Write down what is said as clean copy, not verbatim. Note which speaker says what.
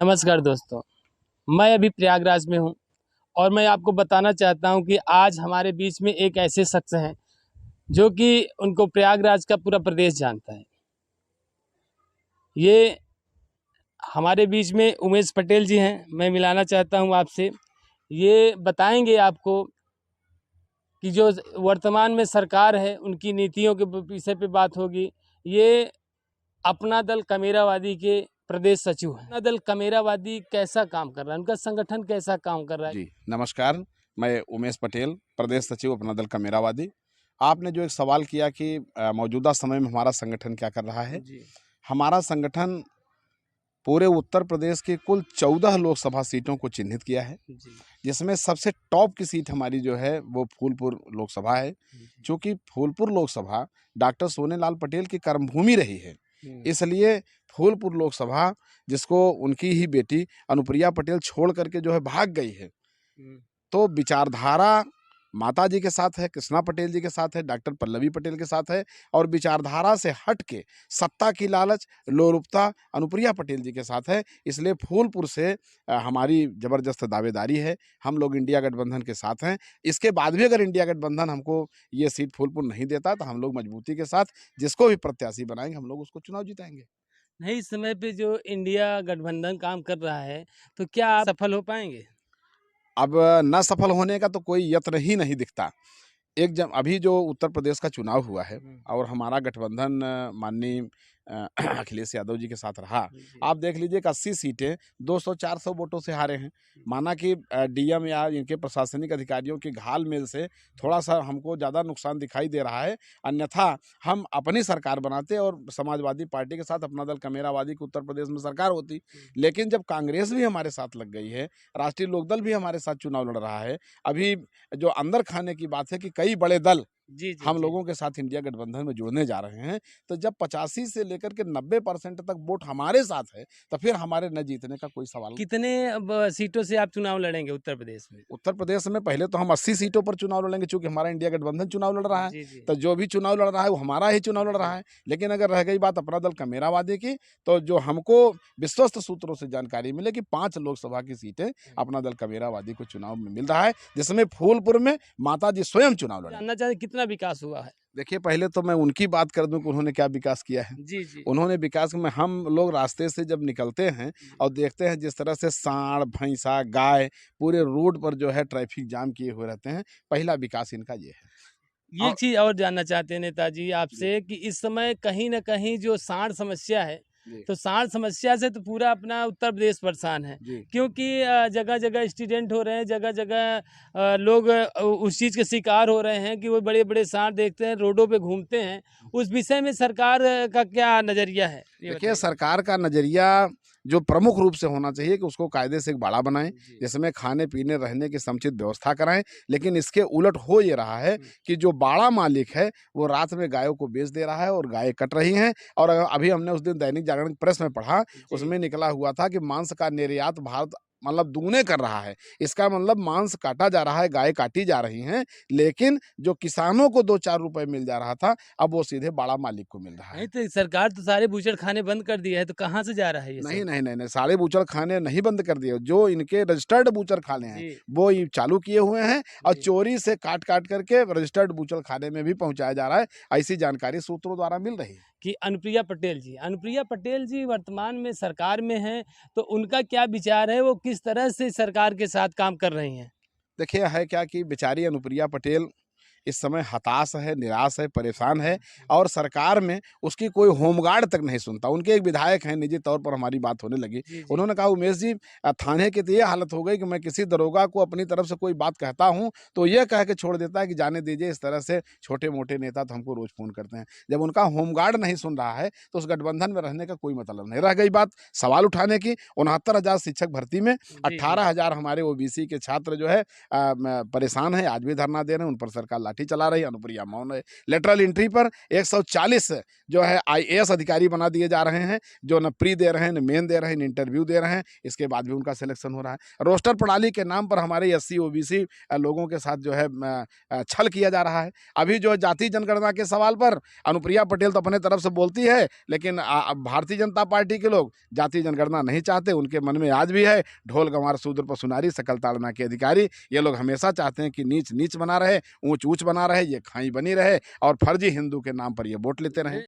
Speaker 1: नमस्कार दोस्तों, मैं अभी प्रयागराज में हूँ और मैं आपको बताना चाहता हूँ कि आज हमारे बीच में एक ऐसे शख्स हैं जो कि उनको प्रयागराज का पूरा प्रदेश जानता है। ये हमारे बीच में उमेश पटेल जी हैं। मैं मिलाना चाहता हूँ आपसे। ये बताएंगे आपको कि जो वर्तमान में सरकार है उनकी नीतियों के विषय पे बात होगी। ये अपना दल कमेरावादी के प्रदेश सचिव हैं। अपना दल कमेरावादी कैसा काम कर रहा है, उनका संगठन कैसा काम कर रहा है।
Speaker 2: जी नमस्कार, मैं उमेश पटेल, प्रदेश सचिव अपना दल कमेरावादी। आपने जो एक सवाल किया कि मौजूदा समय में हमारा संगठन क्या कर रहा है।
Speaker 1: जी
Speaker 2: हमारा संगठन पूरे उत्तर प्रदेश की कुल 14 लोकसभा सीटों को चिन्हित किया है,
Speaker 1: जी
Speaker 2: जिसमें सबसे टॉप की सीट हमारी जो है वो फूलपुर लोकसभा है। क्योंकि फूलपुर लोकसभा डॉक्टर सोनेलाल पटेल की कर्मभूमि रही है, इसलिए फूलपुर लोकसभा, जिसको उनकी ही बेटी अनुप्रिया पटेल छोड़ करके जो है भाग गई है, तो विचारधारा माता जी के साथ है, कृष्णा पटेल जी के साथ है, डॉक्टर पल्लवी पटेल के साथ है, और विचारधारा से हट के सत्ता की लालच, लोलुपता अनुप्रिया पटेल जी के साथ है। इसलिए फूलपुर से हमारी ज़बरदस्त दावेदारी है। हम लोग इंडिया गठबंधन के साथ हैं। इसके बाद भी अगर इंडिया गठबंधन हमको ये सीट फूलपुर नहीं देता तो हम लोग मजबूती के साथ जिसको भी प्रत्याशी बनाएंगे हम लोग उसको चुनाव जिताएंगे।
Speaker 1: नहीं, इस समय पे जो इंडिया गठबंधन काम कर रहा है, तो क्या आप सफल हो पाएंगे?
Speaker 2: अब न सफल होने का तो कोई यत्न ही नहीं दिखता। एक जब अभी जो उत्तर प्रदेश का चुनाव हुआ है और हमारा गठबंधन माननीय अखिलेश यादव जी के साथ रहा। आप देख लीजिए कि 80 सीटें 200-400 वोटों से हारे हैं। माना कि डीएम या इनके प्रशासनिक अधिकारियों की घाल-मेल से थोड़ा सा हमको ज़्यादा नुकसान दिखाई दे रहा है। अन्यथा हम अपनी सरकार बनाते और समाजवादी पार्टी के साथ अपना दल कमेरावादी की उत्तर प्रदेश में सरकार होती। लेकिन जब कांग्रेस भी हमारे साथ लग गई है, राष्ट्रीय लोकदल भी हमारे साथ चुनाव लड़ रहा है, अभी जो अंदर खाने की बात है कि कई बड़े दल
Speaker 1: जी जी
Speaker 2: हम
Speaker 1: जी।
Speaker 2: लोगों के साथ इंडिया गठबंधन में जुड़ने जा रहे हैं, तो जब 85 से लेकर के 90% तक वोट हमारे साथ है, तो फिर हमारे न जीतने का कोई सवाल नहीं।
Speaker 1: कितने अब सीटों से आप चुनाव लड़ेंगे उत्तर प्रदेश में?
Speaker 2: उत्तर प्रदेश में पहले तो हम 80 सीटों पर चुनाव लड़ेंगे, चूंकि हमारा इंडिया गठबंधन चुनाव लड़ रहा है।
Speaker 1: जी जी
Speaker 2: तो जो भी चुनाव लड़ रहा है वो हमारा ही चुनाव लड़ रहा है। लेकिन अगर रह गई बात अपना दल कमेरावादी की, तो जो हमको विश्वस्त सूत्रों से जानकारी मिले कि 5 लोकसभा की सीटें अपना दल कमेरावादी को चुनाव में मिल रहा है, जिसमें फूलपुर में माता जी स्वयं चुनाव लड़े।
Speaker 1: जानना चाहते कितना विकास हुआ है?
Speaker 2: देखिए, पहले तो मैं उनकी बात कर दूं कि उन्होंने क्या विकास किया है।
Speaker 1: जी जी
Speaker 2: उन्होंने विकास में, हम लोग रास्ते से जब निकलते हैं और देखते हैं जिस तरह से सांड, भैंसा, गाय पूरे रोड पर जो है ट्रैफिक जाम किए हुए रहते हैं, पहला विकास इनका ये है।
Speaker 1: ये
Speaker 2: और
Speaker 1: एक चीज़ और जानना चाहते हैं नेताजी आपसे कि इस समय कहीं न कहीं जो सांड समस्या है,
Speaker 2: जी
Speaker 1: तो सांड समस्या से तो पूरा अपना उत्तर प्रदेश परेशान है।
Speaker 2: जी
Speaker 1: क्योंकि जगह-जगह एक्सीडेंट हो रहे हैं, जगह-जगह लोग उस चीज़ के शिकार हो रहे हैं कि वो बड़े-बड़े सांड देखते हैं, रोडों पे घूमते हैं। उस विषय में सरकार का क्या नज़रिया है? ये
Speaker 2: देखिए,
Speaker 1: बताइए।
Speaker 2: सरकार का नज़रिया जो प्रमुख रूप से होना चाहिए कि उसको कायदे से एक बाड़ा बनाएं,
Speaker 1: जी।
Speaker 2: जिसमें खाने पीने रहने की समुचित व्यवस्था कराएं। लेकिन इसके उलट हो ये रहा है कि जो बाड़ा मालिक है वो रात में गायों को बेच दे रहा है और गायें कट रही हैं। और अभी हमने उस दिन दैनिक जागरण प्रेस में पढ़ा, उसमें निकला हुआ था कि मांस का निर्यात भारत मतलब दुगने कर रहा है। इसका मतलब मांस काटा जा रहा है, गाय काटी जा रही हैं, लेकिन जो किसानों को 2-4 रुपए मिल जा रहा था, अब वो सीधे बाड़ा मालिक को मिल रहा
Speaker 1: नहीं
Speaker 2: है।
Speaker 1: तो सरकार तो सारे बूचड़ खाने बंद कर दिया है, तो कहाँ से जा रहा है ये
Speaker 2: नहीं,
Speaker 1: सब?
Speaker 2: नहीं, नहीं, नहीं, सारे बूचड़ खाने नहीं बंद कर दिए। जो इनके रजिस्टर्ड बूचड़ खाने हैं,
Speaker 1: जी,
Speaker 2: वो ये चालू किए हुए हैं और
Speaker 1: जी।
Speaker 2: चोरी से काट-काट करके रजिस्टर्ड बूचड़ खाने में भी पहुँचाया जा रहा है। ऐसी जानकारी सूत्रों द्वारा मिल रही है।
Speaker 1: कि अनुप्रिया पटेल जी वर्तमान में सरकार में हैं, तो उनका क्या विचार है? वो किस तरह से सरकार के साथ काम कर रही हैं?
Speaker 2: देखिए, है क्या कि बेचारी अनुप्रिया पटेल इस समय हताश है, निराश है, परेशान है और सरकार में उसकी कोई होमगार्ड तक नहीं सुनता। उनके एक विधायक हैं, निजी तौर पर हमारी बात होने लगी।
Speaker 1: जी, जी।
Speaker 2: उन्होंने कहा, उमेश जी, थाने की तो ये हालत हो गई कि मैं किसी दरोगा को अपनी तरफ से कोई बात कहता हूँ, तो ये कह के छोड़ देता है कि जाने दीजिए। इस तरह से छोटे-मोटे नेता तो हमको रोज़ फ़ोन करते हैं। जब उनका होमगार्ड नहीं सुन रहा है, तो उस गठबंधन में रहने का कोई मतलब नहीं। रह गई बात सवाल उठाने की, 69,000 शिक्षक भर्ती में,
Speaker 1: जी, जी।
Speaker 2: 18,000 हमारे ओबीसी के छात्र जो है परेशान हैं, आज भी धरना दे रहे हैं, उन पर सरकार लाठी चला रही, अनुप्रिया मौन है। लेटरल एंट्री पर 140 जो है IAS अधिकारी बना दिए जा रहे हैं, जो न प्री दे रहे हैं, न मेन दे रहे हैं, न इंटरव्यू दे रहे हैं, इसके बाद भी उनका सिलेक्शन हो रहा है। रोस्टर प्रणाली के नाम पर हमारे SC OBC लोगों के साथ जो है छल किया जा रहा है। अभी जो जाति जनगणना के सवाल पर अनुप्रिया पटेल तो अपने तरफ से बोलती है, लेकिन भारतीय जनता पार्टी के लोग जाति जनगणना नहीं चाहते। उनके मन में आज भी है ढोल गंवार शूद्र पशुनारी सकल ताड़ना के अधिकारी। ये लोग हमेशा चाहते हैं कि नीच नीच बना रहे, ऊंच ऊंच बना रहे, ये खाई बनी रहे और फर्जी हिंदू के नाम पर ये वोट लेते रहें।